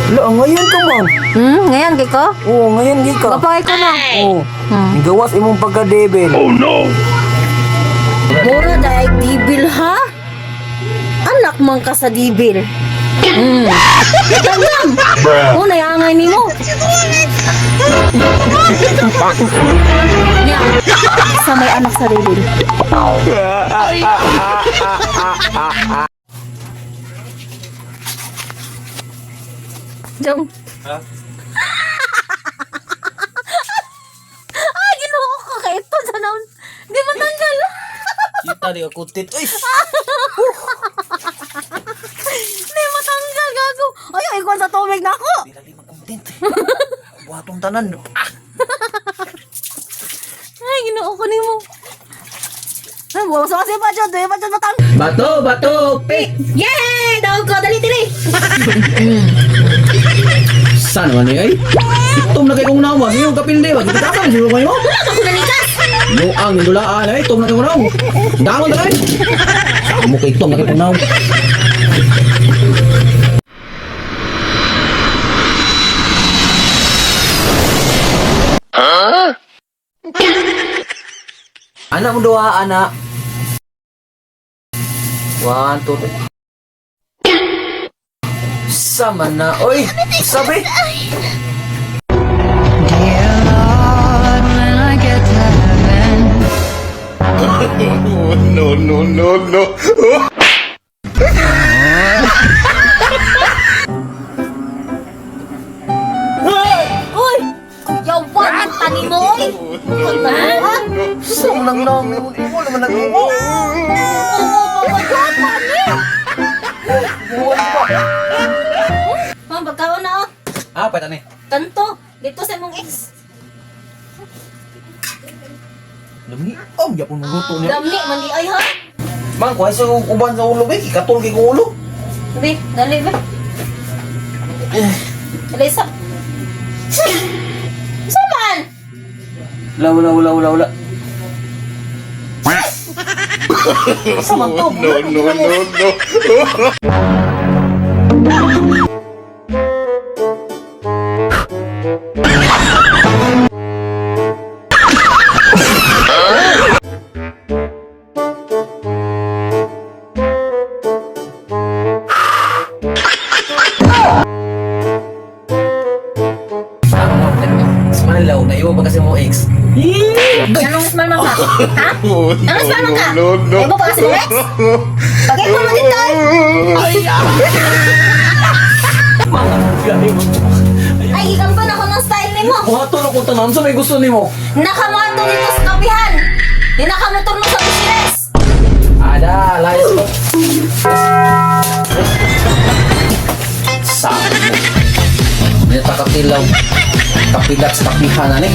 Wala, ngayon ka man. Ngayon, Kiko? Oo, ngayon ka. Kapagay ko na. Oo. Gawas imong pagka-devil. Oh no! Mura dahil dibil, ha? Anak man ka sa dibil. Tanggam! Oo, nayangay ni mo. Niya, sa may anak sa dibil. Jong. Ha? Ay, ginoo ko kay ito sa naon. Di matanggal. Kita di ako tit. Uy! Di matanggal, gago. Ay, ikon sa tubig na ako. Di lagi mag-content. Buhatong tanan. Ay, ginoo ko ni mo. Ay, buwas kasi pa dyan. Di pa dyan matang. Bato, pick! Yay! Daw ko, dali, dali. Saan naman eh? Itom na kayo kong nawa. Ngayon kapindi ba? Hindi ka kapan. Sino kayo? Wala ka ko nalikas. Buang nindulaan eh. Itom na kayo kong nawa. Damon tayo. Saan mo kayo itom na kayo kong nawa? Anak mo doa, anak. 1, 2, 3. Sama na. Oy! Sabi! Uy! Yawan ang tani mo, oy. Ha? Saan nang namin mo? Di mo naman nag-uwa. Ma'am, pagkaon na, oh. Ah, pwede na eh. Kanto, dito sa mong ex. Lami. Oh, yapon mo luto niya. Dami, mandi ay, ha? Mang, kuha sa uban sa ulo, be. Ikatul kay kong ulo. Be, dali, be. Dali, sa. Saman! Wala. Sama to. Smile na iwan pa kasi mo ex. Anong smile man ka? Ha? Anong smile man ka? Ay mo pa kasi ng ex? Bagay ko mo dito, eh. Ay, ikampan ako ng style ni mo. Buhaton ako tanan sa may gusto nimo. Nakamoto dito sa kapihan. Di nakamotor mo sa business. Ada, layas ko. Sa. May takatilaw. Kapilat sa kapihanan eh.